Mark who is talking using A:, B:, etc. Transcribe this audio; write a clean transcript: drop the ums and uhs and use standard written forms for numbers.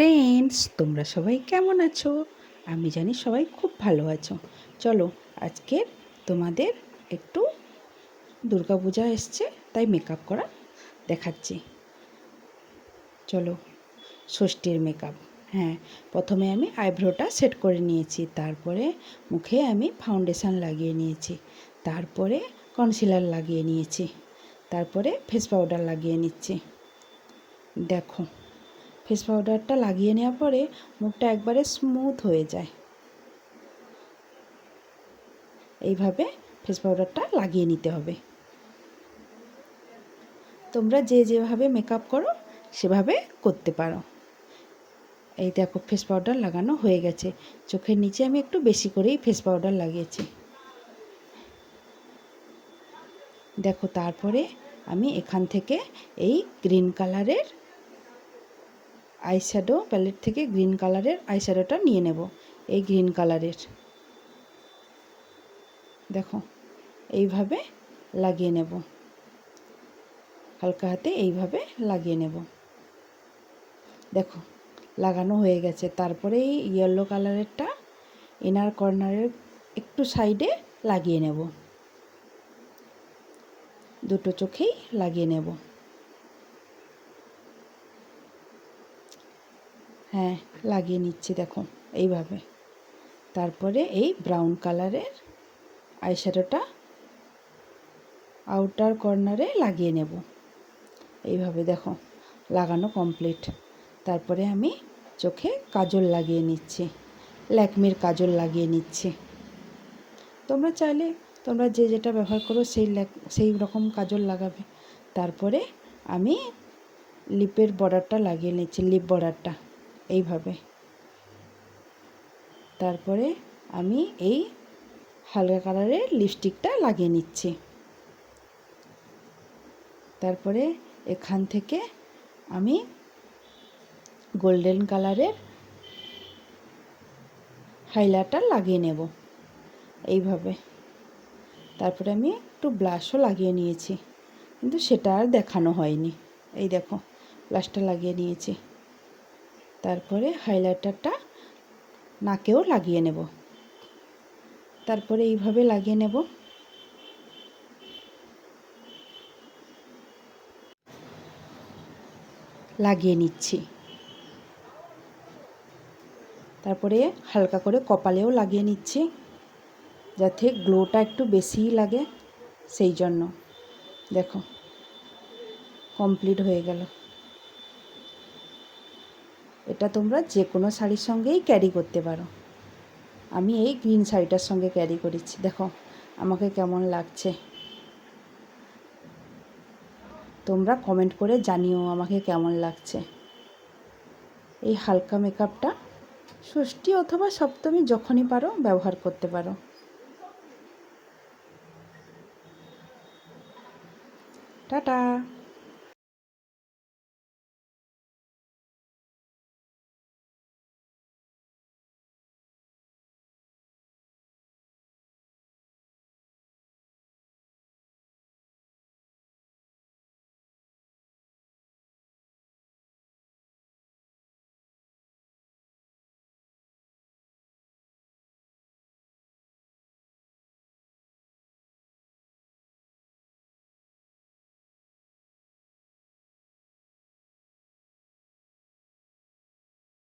A: Friends, তোমরা সবাই কেমন আছো? আমি জানি সবাই খুব ভালো আছো। চলো আজকে তোমাদের একটু দুর্গাপূজা এসছে, তাই মেকআপ করা দেখাচ্ছি। চলো, ষষ্ঠীর মেকআপ। হ্যাঁ, প্রথমে আমি আইব্রোটা সেট করে নিয়েছি, তারপরে মুখে আমি ফাউন্ডেশন লাগিয়ে নিয়েছি, তারপরে কনসিলার লাগিয়ে নিয়েছি, তারপরে ফেস পাউডার লাগিয়ে নিচ্ছি। দেখো, ফেস পাউডারটা লাগিয়ে নেওয়ার পরে মুখটা একবারে স্মুথ হয়ে যায়। এইভাবে ফেস পাউডারটা লাগিয়ে নিতে হবে। তোমরা যে যেভাবে মেকআপ করো সেভাবে করতে পারো। এই দেখো, ফেস পাউডার লাগানো হয়ে গেছে। চোখের নিচে আমি একটু বেশি করেই ফেস পাউডার লাগিয়েছি। দেখো, তারপরে আমি এখান থেকে এই গ্রিন কালারের আইশ্যাডো প্যালেট থেকে গ্রিন কালারের আইশ্যাডোটা নিয়ে নেব। এই গ্রিন কালারের দেখো, এইভাবে লাগিয়ে নেব। হালকা হাতে এইভাবে লাগিয়ে নেব। দেখো, লাগানো হয়ে গেছে। তারপরে এই ইয়েলো কালারেরটা ইনার কর্নারের একটু সাইডে লাগিয়ে নেব। দুটো চোখেই লাগিয়ে নেব। হ্যাঁ, লাগিয়ে নিচ্ছি দেখো, এইভাবে। তারপরে এই ব্রাউন কালারের আইশ্যাডোটা আউটার কর্নারে লাগিয়ে নেব। এইভাবে দেখো, লাগানো কমপ্লিট। তারপরে আমি চোখে কাজল লাগিয়ে নিচ্ছি, ল্যাকমির কাজল লাগিয়ে নিচ্ছি। তোমরা চাইলে তোমরা যে যেটা ব্যবহার করো সেই রকম কাজল লাগাবে। তারপরে আমি লিপের বর্ডারটা লাগিয়ে নিচ্ছি, লিপ বর্ডারটা এইভাবে। তারপরে আমি এই হালকা কালারের লিপস্টিকটা লাগিয়ে নিচ্ছি। তারপরে এখান থেকে আমি গোল্ডেন কালারের হাইলাইটার লাগিয়ে নেব এইভাবে। তারপরে আমি একটু ব্লাশও লাগিয়ে নিয়েছি, কিন্তু সেটা আর দেখানো হয়নি। এই দেখো, ব্লাশটা লাগিয়ে নিয়েছি। তারপরে হাইলাইটারটা নাকেও লাগিয়ে নেব। তারপরে এইভাবে লাগিয়ে নেব। লাগিয়ে নিচ্ছি। তারপরে হালকা করে কপালেও লাগিয়ে নিচ্ছি, যাতে গ্লোটা একটু বেশিই লাগে, সেই জন্য। দেখো, কমপ্লিট হয়ে গেল। এটা তোমরা যে কোনো শাড়ির সঙ্গেই ক্যারি করতে পারো। আমি এই গ্রিন শাড়িটার সঙ্গে ক্যারি করেছি। দেখো আমাকে কেমন লাগছে, তোমরা কমেন্ট করে জানিও আমাকে কেমন লাগছে। এই হালকা মেকআপটা ষষ্ঠী অথবা সপ্তমী যখনই পারো ব্যবহার করতে পারো। টাটা।